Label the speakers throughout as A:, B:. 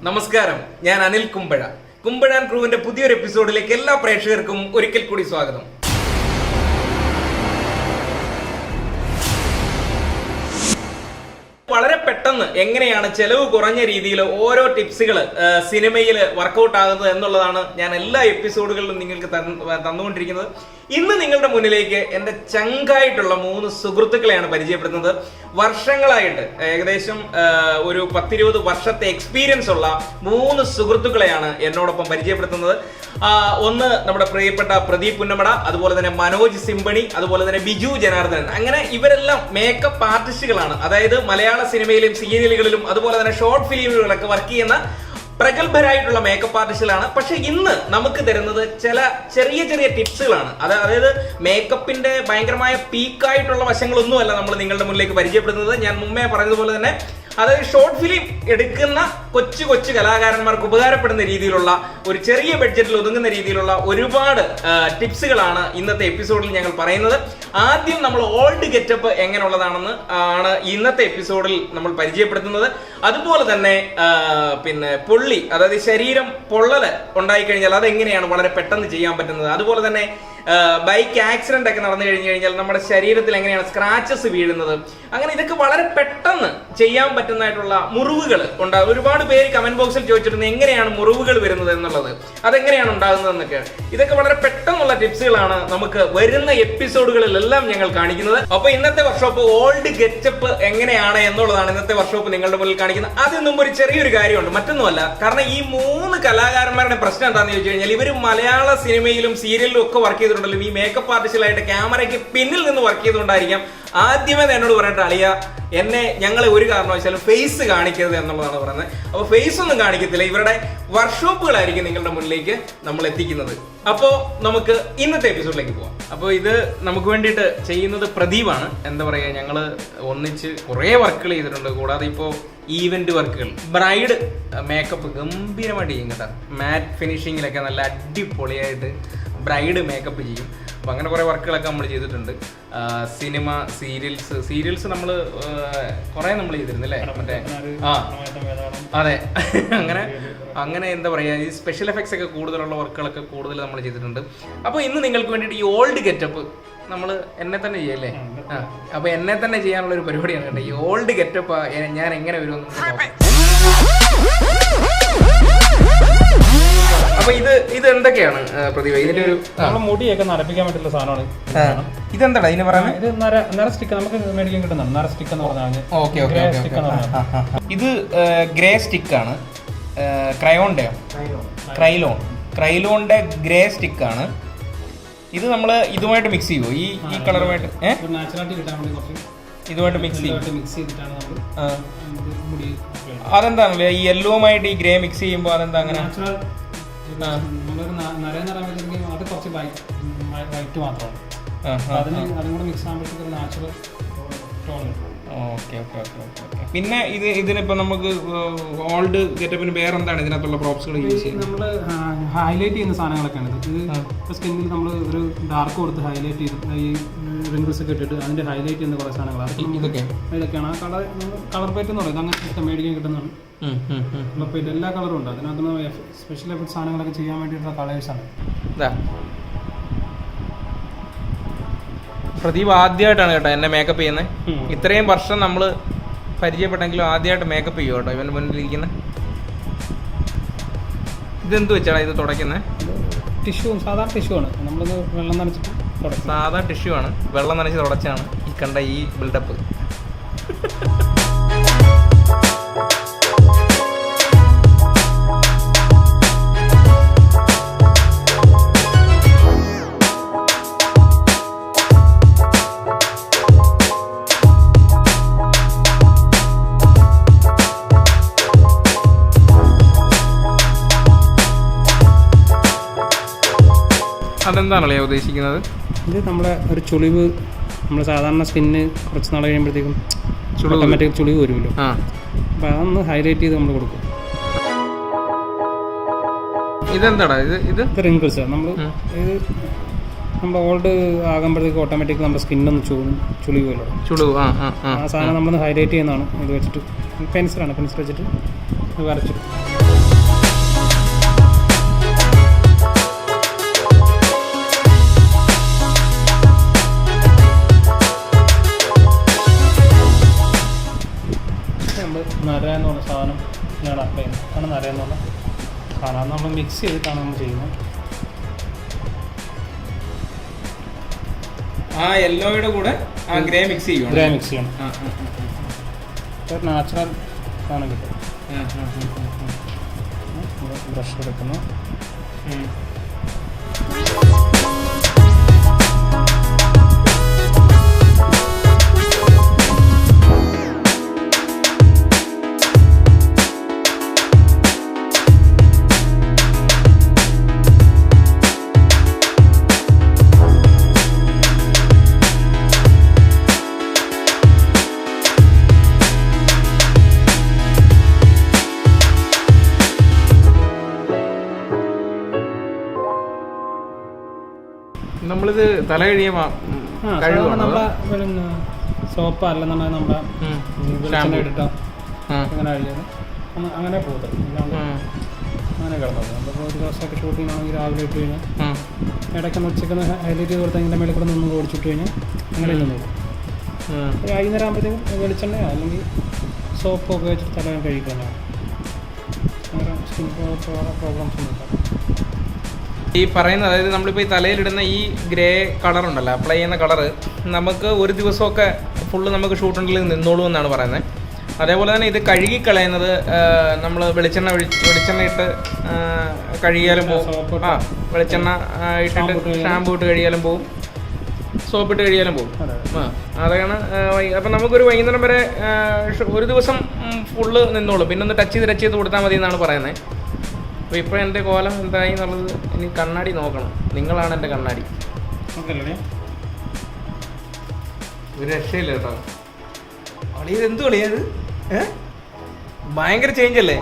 A: നമസ്കാരം, ഞാൻ അനിൽ കുമ്പഴ. കുമ്പഴാൻ ക്രൂവിന്റെ പുതിയൊരു എപ്പിസോഡിലേക്ക് എല്ലാ പ്രേക്ഷകർക്കും ഒരിക്കൽ കൂടി സ്വാഗതം. വളരെ പെട്ടെന്ന് എങ്ങനെയാണ് ചെലവ് കുറഞ്ഞ രീതിയിൽ ഓരോ ടിപ്സുകൾ സിനിമയിൽ വർക്കൗട്ട് ആകുന്നത് എന്നുള്ളതാണ് ഞാൻ എല്ലാ എപ്പിസോഡുകളിലും നിങ്ങൾക്ക് തന്നുകൊണ്ടിരിക്കുന്നത്. ഇന്ന് നിങ്ങളുടെ മുന്നിലേക്ക് എൻ്റെ ചങ്കായിട്ടുള്ള 3 സുഹൃത്തുക്കളെയാണ് പരിചയപ്പെടുത്തുന്നത്. വർഷങ്ങളായിട്ട് ഏകദേശം ഒരു 10-20 വർഷത്തെ എക്സ്പീരിയൻസ് ഉള്ള 3 സുഹൃത്തുക്കളെയാണ് എന്നോടൊപ്പം പരിചയപ്പെടുത്തുന്നത്. ഒന്ന് നമ്മുടെ പ്രിയപ്പെട്ട പ്രദീപ് പുന്നമട, അതുപോലെ തന്നെ മനോജ് സിംബണി, അതുപോലെ തന്നെ ബിജു ജനാർദ്ദനൻ. അങ്ങനെ ഇവരെല്ലാം മേക്കപ്പ് ആർട്ടിസ്റ്റുകളാണ്. അതായത് മലയാള സിനിമയിലും സീരിയലുകളിലും അതുപോലെ തന്നെ ഷോർട്ട് ഫിലിമുകളിലൊക്കെ വർക്ക് ചെയ്യുന്ന പ്രഗത്ഭരായിട്ടുള്ള മേക്കപ്പ് ആർട്ടിസ്റ്റുകളാണ്. പക്ഷെ ഇന്ന് നമുക്ക് തരുന്നത് ചെറിയ ടിപ്സുകളാണ്. അതായത് മേക്കപ്പിന്റെ ഭയങ്കരമായ പീക്കായിട്ടുള്ള വശങ്ങളൊന്നുമല്ല നമ്മൾ നിങ്ങളുടെ മുന്നിലേക്ക് പരിചയപ്പെടുന്നത്. ഞാൻ മുമ്പേ പറഞ്ഞതുപോലെ തന്നെ അതായത് ഷോർട്ട് ഫിലിം എടുക്കുന്ന കൊച്ചു കലാകാരന്മാർക്ക് ഉപകാരപ്പെടുന്ന രീതിയിലുള്ള ഒരു ചെറിയ ബഡ്ജറ്റിൽ ഒതുങ്ങുന്ന രീതിയിലുള്ള ഒരുപാട് ടിപ്സുകളാണ് ഇന്നത്തെ എപ്പിസോഡിൽ ഞങ്ങൾ പറയുന്നത്. ആദ്യം നമ്മൾ ഓൾഡ് ഗെറ്റപ്പ് എങ്ങനെയുള്ളതാണെന്ന് ആണ് ഇന്നത്തെ എപ്പിസോഡിൽ നമ്മൾ പരിചയപ്പെടുത്തുന്നത്. അതുപോലെ തന്നെ പിന്നെ പൊള്ളി, അതായത് ശരീരം പൊള്ളല് ഉണ്ടായിക്കഴിഞ്ഞാൽ അതെങ്ങനെയാണ് വളരെ പെട്ടെന്ന് ചെയ്യാൻ പറ്റുന്നത്. അതുപോലെ തന്നെ ബൈക്ക് ആക്സിഡന്റ് ഒക്കെ നടന്നു കഴിഞ്ഞാൽ നമ്മുടെ ശരീരത്തിൽ എങ്ങനെയാണ് സ്ക്രാച്ചസ് വീഴുന്നത്. അങ്ങനെ ഇതൊക്കെ വളരെ പെട്ടെന്ന് ചെയ്യാൻ പറ്റുന്നതായിട്ടുള്ള മുറിവുകൾ ഉണ്ടാകും. ഒരുപാട് പേര് കമന്റ് ബോക്സിൽ ചോദിച്ചിരുന്നു എങ്ങനെയാണ് മുറിവുകൾ വരുന്നത് എന്നുള്ളത്, അതെങ്ങനെയാണ് ഉണ്ടാകുന്നത് എന്നൊക്കെ. ഇതൊക്കെ വളരെ പെട്ടെന്നുള്ള ടിപ്സുകളാണ് നമുക്ക് വരുന്ന എപ്പിസോഡുകളിലെല്ലാം ഞങ്ങൾ കാണിക്കുന്നത്. അപ്പൊ ഇന്നത്തെ വർക്ക്ഷോപ്പ് ഓൾഡ് ഗെറ്റപ്പ് എങ്ങനെയാണ് എന്നുള്ളതാണ് ഇന്നത്തെ വർക്ക്ഷോപ്പ് നിങ്ങളുടെ മുന്നിൽ കാണിക്കുന്നത്. അതിന് മുമ്പ് ഒരു ചെറിയൊരു കാര്യമുണ്ട്, മറ്റൊന്നുമല്ല. കാരണം ഈ 3 കലാകാരന്മാരുടെ പ്രശ്നം എന്താണെന്ന് ചോദിച്ചു കഴിഞ്ഞാൽ ഇവർ മലയാള സിനിമയിലും സീരിയലിലും ഒക്കെ വർക്ക് ചെയ്തിട്ടുണ്ടല്ലോ. ഈ മേക്കപ്പ് ആർട്ടിസ്റ്റിലായിട്ട് ക്യാമറയ്ക്ക് പിന്നിൽ നിന്ന് വർക്ക് ചെയ്തുകൊണ്ടായിരിക്കാം ആദ്യമേ എന്നോട് പറഞ്ഞിട്ട് അളിയ എന്നെ ഞങ്ങളെ ഒരു കാരണവശാലും ഫേസ് കാണിക്കരുത് എന്നുള്ളതാണ് പറയുന്നത്. അപ്പോൾ ഫേസ് ഒന്നും കാണിക്കത്തില്ല, ഇവരുടെ വർക്ക്ഷോപ്പുകളായിരിക്കും നിങ്ങളുടെ മുന്നിലേക്ക് നമ്മൾ എത്തിക്കുന്നത്. അപ്പോൾ നമുക്ക് ഇന്നത്തെ എപ്പിസോഡിലേക്ക് പോവാം. അപ്പോൾ ഇത് നമുക്ക് വേണ്ടിയിട്ട് ചെയ്യുന്നത് പ്രദീപാണ്. എന്താ പറയുക, ഞങ്ങൾ ഒന്നിച്ച് കുറേ വർക്കുകൾ ചെയ്തിട്ടുണ്ട്. കൂടാതെ ഇപ്പോൾ ഈവന്റ് വർക്കുകൾ, ബ്രൈഡ് മേക്കപ്പ് ഗംഭീരമായിട്ട് ചെയ്യും കേട്ടോ. മാറ്റ് ഫിനിഷിങ്ങിലൊക്കെ നല്ല അടിപൊളിയായിട്ട് ബ്രൈഡ് മേക്കപ്പ് ചെയ്യും. അപ്പം അങ്ങനെ കുറേ വർക്കുകളൊക്കെ നമ്മൾ ചെയ്തിട്ടുണ്ട്. സിനിമ, സീരിയൽസ് നമ്മൾ കുറേ നമ്മൾ ചെയ്തിരുന്നല്ലേ, മറ്റേ അതെ അങ്ങനെ എന്താ പറയുക, ഈ സ്പെഷ്യൽ എഫക്ട്സ് ഒക്കെ കൂടുതലുള്ള വർക്കുകളൊക്കെ കൂടുതൽ നമ്മൾ ചെയ്തിട്ടുണ്ട്. അപ്പോൾ ഇന്ന് നിങ്ങൾക്ക് വേണ്ടിയിട്ട് ഈ ഓൾഡ് ഗെറ്റപ്പ് നമ്മൾ എന്നെ തന്നെ ചെയ്യല്ലേ. അപ്പോൾ എന്നെ തന്നെ ചെയ്യാനുള്ള ഒരു പരിപാടിയാണ് കേട്ടോ. ഈ ഓൾഡ് ഗെറ്റപ്പ് ഞാൻ എങ്ങനെ വരുമെന്ന് നോക്കാം. അപ്പൊ ഇത് എന്തൊക്കെയാണ് പ്രതിഭ? ഇതിന്റെ ഒരു
B: മുടിയൊക്കെ നരപ്പിക്കാൻ പറ്റുന്ന സാധനമാണ്.
A: ഇതെന്താ ഇതിന് പറയുന്നത്?
B: ഇത് നര സ്റ്റിക്ക് നമുക്ക് മേടിക്കാൻ കിട്ടുന്നതാണ്. നര സ്റ്റിക്ക് എന്ന് പറഞ്ഞാൽ
A: ഇത് ഗ്രേ സ്റ്റിക്കാണ്. ക്രൈലോണിന്റെ ഗ്രേ സ്റ്റിക്കാണ്. ഇത് നമ്മൾ ഇതുമായിട്ട് മിക്സ് ചെയ്യുമോ? ഈ കളറുമായിട്ട്
B: നാച്ചുറാലിറ്റി കിട്ടാൻ വേണ്ടി കുറച്ച്
A: ഇതുമായിട്ട് മിക്സ്
B: ചെയ്തിട്ടാണ് നമ്മൾ മുടി.
A: അതെന്താണല്ലേ ഈ യെല്ലോവുമായിട്ട് ഈ ഗ്രേ മിക്സ് ചെയ്യുമ്പോൾ അതെന്താ അങ്ങനെ?
B: നമ്മളൊരു നരയെന്ന് പറയുമ്പോഴത്തേക്കും അത് കുറച്ച് വൈറ്റ് മാത്രമാണ്. അതും കൂടെ മിക്സ് ആകുമ്പോഴത്തേക്ക് നാച്ചുറൽ ടോൺ കിട്ടും.
A: ഓക്കെ. പിന്നെ ഇതിനിപ്പോൾ നമുക്ക് ഓൾഡ് ഗെറ്റപ്പിന് വേറെ എന്താണ് ഇതിനകത്തുള്ള പ്രോപ്സുകൾ യൂസ് ചെയ്യുന്നത്?
B: നമ്മൾ ഹൈലൈറ്റ് ചെയ്യുന്ന സാധനങ്ങളൊക്കെയാണ് ഇത്. ഇപ്പോൾ സ്കിന്നിൽ നമ്മൾ ഒരു ഡാർക്ക് കൊടുത്ത് ഹൈലൈറ്റ് ചെയ്ത് ഈ റിങ്കിൾസ് ഒക്കെ ഇട്ടിട്ട് അതിൻ്റെ ഹൈലൈറ്റ് ചെയ്യുന്ന കുറേ സാധനങ്ങളാണ് ഇതൊക്കെയാണ്. ആ കളർ പേറ്റ് എന്ന് പറയുന്നത് അങ്ങനെ മേടിക്കാൻ കിട്ടുന്നതാണ്. കളർ പേറ്റ് എല്ലാ കളറും ഉണ്ട്. അതിനകത്ത് സ്പെഷ്യൽ എഫക്ട് സാധനങ്ങളൊക്കെ ചെയ്യാൻ വേണ്ടിയിട്ടുള്ള കളേഴ്സാണ്.
A: പ്രദീപ് ആദ്യമായിട്ടാണ് കേട്ടോ എന്നെ മേക്കപ്പ് ചെയ്യുന്നത്. ഇത്രയും വർഷം നമ്മൾ പരിചയപ്പെട്ടെങ്കിലും ആദ്യമായിട്ട് മേക്കപ്പ് ചെയ്യും കേട്ടോ ഇവൻ്റെ മുന്നിലിരിക്കുന്ന. ഇതെന്ത് വെച്ചാണ് ഇത് തുടയ്ക്കുന്നത്?
B: സാധാരണ ടിഷ്യൂ ആണ്. നമ്മളത് വെള്ളം നനച്ചിട്ട്
A: സാധാ ടിഷ്യൂ ആണ്, വെള്ളം നനച്ച് തുടച്ചാണ് ഈ കണ്ട ഈ ബിൽഡപ്പ്. അതെന്താണല്ലേ ഉദ്ദേശിക്കുന്നത്?
B: ഇത് നമ്മുടെ ഒരു ചുളിവ്, നമ്മൾ സാധാരണ സ്കിന്ന് കുറച്ച് നാൾ കഴിയുമ്പോഴത്തേക്കും ഓട്ടോമാറ്റിക് ചുളിവ് വരുമല്ലോ. അപ്പം അതൊന്ന് ഹൈലൈറ്റ് ചെയ്ത് നമ്മൾ കൊടുക്കും.
A: ഇതെന്താടാ ഇത്
B: റിങ്കിൾസ്. നമ്മൾ ഇത് നമ്മൾ ഓൾഡ് ആകുമ്പോഴത്തേക്ക് ഓട്ടോമാറ്റിക് നമ്മുടെ സ്കിന്നൊന്ന് ചുളിവ് വരും.
A: ചുളിവ്
B: ആ സാധനം നമ്മളൊന്ന് ഹൈലൈറ്റ് ചെയ്യുന്നതാണ്. ഇത് വെച്ചിട്ട് പെൻസിൽ വെച്ചിട്ട് വരച്ചു. നമ്മൾ നര എന്ന് പറഞ്ഞ സാധനം ഞാൻ അപ്ലൈ ചെയ്യുന്നത്. ആണ് നര എന്ന് പറഞ്ഞ സാധനം. അത് നമ്മൾ മിക്സ് ചെയ്തിട്ടാണ് നമ്മൾ ചെയ്യുന്നത്.
A: ആ യെല്ലോയുടെ കൂടെ ആ ഗ്രേ മിക്സ് ചെയ്യണം.
B: ഗ്രേ മിക്സ് ചെയ്യണം. ഒരു നാച്ചുറൽ സാധനം കിട്ടും. ബ്രഷ് എടുക്കുന്നു.
A: നമ്മളിത് തല കഴിയുമ്പോ
B: നമ്മുടെ സോപ്പ് അല്ലെന്നുണ്ടെങ്കിൽ നമ്മുടെ വെളിച്ചെണ്ണ ഇട്ടിട്ടോ അങ്ങനെ കഴിയാതെ അങ്ങനെ പോകട്ടെ. അങ്ങനെ കിടന്നത് നമ്മളിപ്പോൾ ഒരു ദിവസമൊക്കെ ഷൂട്ട് ചെയ്യണമെങ്കിൽ രാവിലെ ഇട്ട് കഴിഞ്ഞാൽ ഇടയ്ക്കൊന്ന് ഉച്ചയ്ക്കൊന്ന് ഹൈലൈറ്റ് ചെയ്ത് കൊടുത്താൽ ഇതിൻ്റെ മേളിൽ കൂടെ നിന്ന് ഓടിച്ചിട്ട് കഴിഞ്ഞാൽ അങ്ങനെ നിന്ന് പോകും. വൈകുന്നേരം ആകുമ്പോഴത്തേക്കും വെളിച്ചെണ്ണയോ അല്ലെങ്കിൽ സോപ്പ് ഉപയോഗിച്ചിട്ട് തല കഴിക്കുന്നതാണ്. അങ്ങനെ സ്കിൻ പ്രോബ്ലംസ് ഒന്നും ഇല്ല.
A: ഈ പറയുന്ന അതായത് നമ്മളിപ്പോൾ ഈ തലയിലിടുന്ന ഈ ഗ്രേ കളർ ഉണ്ടല്ലോ, അപ്ലൈ ചെയ്യുന്ന കളറ് നമുക്ക് ഒരു ദിവസമൊക്കെ ഫുള്ള് നമുക്ക് ഷൂട്ടുണ്ടെങ്കിൽ നിന്നോളൂ എന്നാണ് പറയുന്നത്. അതേപോലെ തന്നെ ഇത് കഴുകിക്കളയുന്നത് നമ്മൾ വെളിച്ചെണ്ണ ഇട്ട് കഴുകിയാലും പോകും. വെളിച്ചെണ്ണ ഇട്ടിട്ട് ഷാമ്പൂ ഇട്ട് കഴിയാലും പോകും, സോപ്പ് ഇട്ട് കഴിയാലും പോകും. അതാണ്. അപ്പം നമുക്കൊരു വൈകുന്നേരം വരെ ഒരു ദിവസം ഫുള്ള് നിന്നോളൂ. പിന്നെ ഒന്ന് ടച്ച് ചെയ്ത് കൊടുത്താൽ മതി എന്നാണ് പറയുന്നത്. അപ്പോൾ ഇപ്പോൾ എൻ്റെ കോലം എന്തായി എന്നുള്ളത് ഇനി കണ്ണാടി നോക്കണം. നിങ്ങളാണ് എൻ്റെ കണ്ണാടി. ഒരു രക്ഷയില്ല കേട്ടോ. അളിയത് എന്ത് കളിയത്? ഭയങ്കര ചേഞ്ച് അല്ലേ?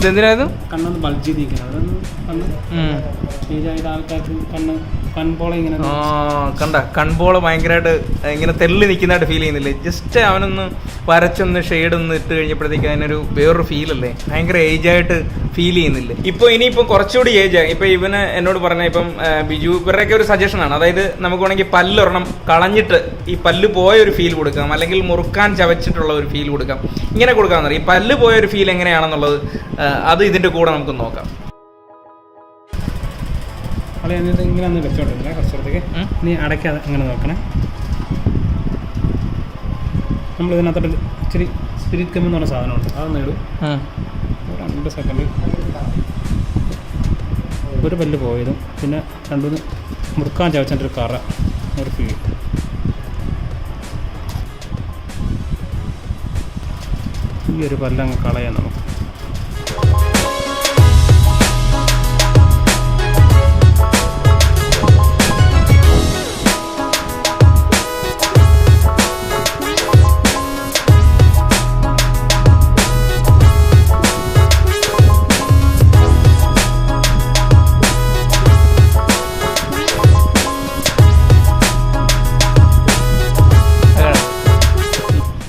A: എന്തിനായിരുന്നു?
B: കണ്ണൊന്ന് ബൾജ് ചെയ്തിരിക്കുന്നത്. ആൾക്കാർക്ക് കൺപോള ഇങ്ങനെ
A: കണ്ട കൺപോള ഭയങ്കരമായിട്ട് ഇങ്ങനെ തെള്ളി നിൽക്കുന്നതായിട്ട് ഫീൽ ചെയ്യുന്നില്ലേ? ജസ്റ്റ് അവനൊന്ന് വരച്ചൊന്ന് ഷെയ്ഡൊന്ന് ഇട്ട് കഴിഞ്ഞപ്പോഴത്തേക്ക് അതിനൊരു വേറൊരു ഫീലല്ലേ? ഭയങ്കര ഏജായിട്ട് ഫീൽ ചെയ്യുന്നില്ലേ? ഇപ്പോൾ ഇനിയിപ്പോൾ കുറച്ചുകൂടി ഏജായി. ഇപ്പോൾ ഇവന് എന്നോട് പറഞ്ഞ ഇപ്പം ബിജു ഇവരുടെയൊക്കെ ഒരു സജഷനാണ്. അതായത് നമുക്ക് വേണമെങ്കിൽ പല്ലൊരെണ്ണം കളഞ്ഞിട്ട് ഈ പല്ല് പോയ ഒരു ഫീൽ കൊടുക്കാം, അല്ലെങ്കിൽ മുറുക്കാൻ ചവച്ചിട്ടുള്ള ഒരു ഫീൽ കൊടുക്കാം. ഇങ്ങനെ കൊടുക്കാമെന്ന് പറയും. ഈ പല്ല് പോയ ഒരു ഫീൽ എങ്ങനെയാണെന്നുള്ളത് അത് ഇതിൻ്റെ കൂടെ നമുക്ക് നോക്കാം.
B: ഇങ്ങനെ ഒന്ന് വെച്ചോണ്ടില്ല കുറച്ചേരത്തേക്ക്. നീ അടയ്ക്കാതെ അങ്ങനെ നോക്കണേ. നമ്മളിതിനകത്തോട്ട് ഇച്ചിരി സ്പിരിറ്റ് കമ്മി എന്ന് പറഞ്ഞ സാധനമുണ്ട്. അതൊന്ന് ഇടും. 2 സെക്കൻഡ്. ഒരു പല്ല് പോയതും പിന്നെ 2 മുറുക്കാൻ ചവച്ചതിൻ്റെ ഒരു കറ ഒരു ഫീൽ. ഈ ഒരു പല്ലങ്ങ് കളയാം നമുക്ക്.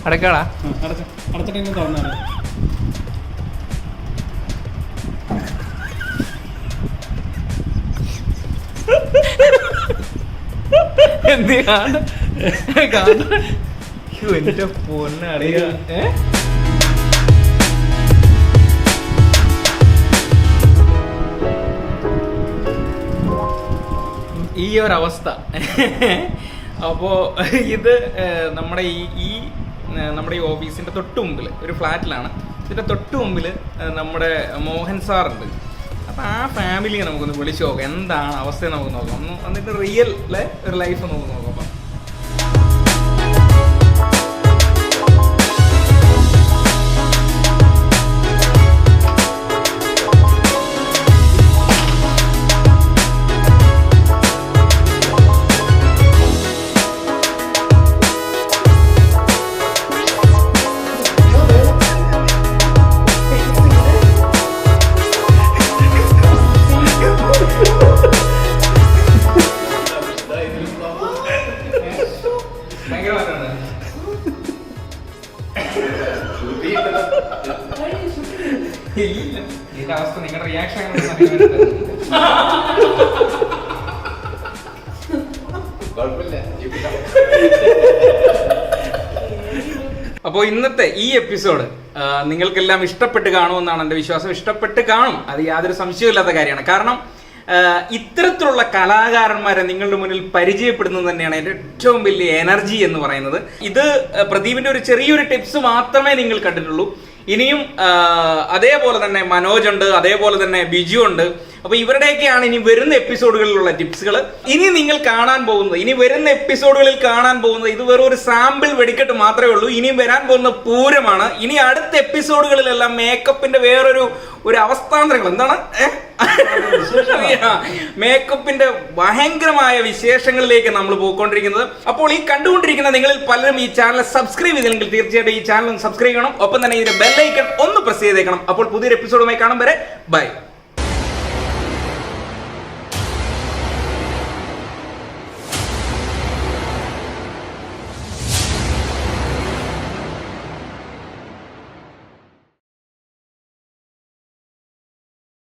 A: അടയ്ക്കാടാ.
B: അടച്ചിട്ട് ഇങ്ങനെ തുറന്നാണ്.
A: എന്തിനാണ് എന്റെ പൊന്നറിയാ? ഈ ഒരവസ്ഥ. അപ്പോൾ ഇത് നമ്മുടെ നമ്മുടെ ഈ ഓഫീസിൻ്റെ തൊട്ട് മുമ്പിൽ ഒരു ഫ്ലാറ്റിലാണ്. ഇതിൻ്റെ തൊട്ട് മുമ്പിൽ നമ്മുടെ മോഹൻ സാറുണ്ട്. അപ്പോൾ ആ ഫാമിലിയെ നമുക്കൊന്ന് വിളിച്ചു നോക്കാം, എന്താണ് അവസ്ഥ നമുക്ക് നോക്കാം. എന്നിട്ട് റിയൽ ഒരു ലൈഫ് നമുക്ക് നോക്കാം. ഭയങ്കര മാറ്റമുണ്ട്. ഇല്ല, ഇതിന്റെ അവസ്ഥ നിങ്ങളുടെ റിയാക്ഷൻ അപ്പോൾ ഇന്നത്തെ ഈ എപ്പിസോഡ് നിങ്ങൾക്കെല്ലാം ഇഷ്ടപ്പെട്ട് കാണുമെന്നാണ് എൻ്റെ വിശ്വാസം. ഇഷ്ടപ്പെട്ട് കാണും, അത് യാതൊരു സംശയമില്ലാത്ത കാര്യമാണ്. കാരണം ഇത്തരത്തിലുള്ള കലാകാരന്മാരെ നിങ്ങളുടെ മുന്നിൽ പരിചയപ്പെടുന്നത് തന്നെയാണ് എൻ്റെ ഏറ്റവും വലിയ എനർജി എന്ന് പറയുന്നത്. ഇത് പ്രദീപിന്റെ ഒരു ചെറിയൊരു ടിപ്സ് മാത്രമേ നിങ്ങൾ കണ്ടിട്ടുള്ളൂ. ഇനിയും അതേപോലെ തന്നെ മനോജ് ഉണ്ട്, അതേപോലെ തന്നെ ബിജു ഉണ്ട്. അപ്പൊ ഇവരുടെയൊക്കെയാണ് ഇനി വരുന്ന എപ്പിസോഡുകളിലുള്ള ടിപ്സുകൾ. ഇനി നിങ്ങൾ കാണാൻ പോകുന്നത്, ഇനി വരുന്ന എപ്പിസോഡുകളിൽ കാണാൻ പോകുന്നത് ഇത് വെറും ഒരു സാമ്പിൾ വെടിക്കെട്ട് മാത്രമേ ഉള്ളൂ. ഇനിയും വരാൻ പോകുന്ന പൂരമാണ്. ഇനി അടുത്ത എപ്പിസോഡുകളിലെല്ലാം മേക്കപ്പിന്റെ വേറൊരു അവസ്ഥാന്തരങ്ങൾ എന്താണ് മേക്കപ്പിന്റെ ഭയങ്കരമായ വിശേഷങ്ങളിലേക്ക് നമ്മൾ പോയിക്കൊണ്ടിരിക്കുന്നത്. അപ്പോൾ ഈ കണ്ടുകൊണ്ടിരിക്കുന്ന നിങ്ങളിൽ പലരും ഈ ചാനൽ സബ്സ്ക്രൈബ് ചെയ്തില്ലെങ്കിൽ തീർച്ചയായിട്ടും ഈ ചാനൽ സബ്സ്ക്രൈബ് ചെയ്യണം. ഒപ്പം തന്നെ ഇതിന്റെ ബെല്ലൈക്കൺ ഒന്ന് പ്രസ് ചെയ്തേക്കണം. അപ്പോൾ പുതിയൊരു എപ്പിസോഡുമായി കാണും വരെ ബൈ.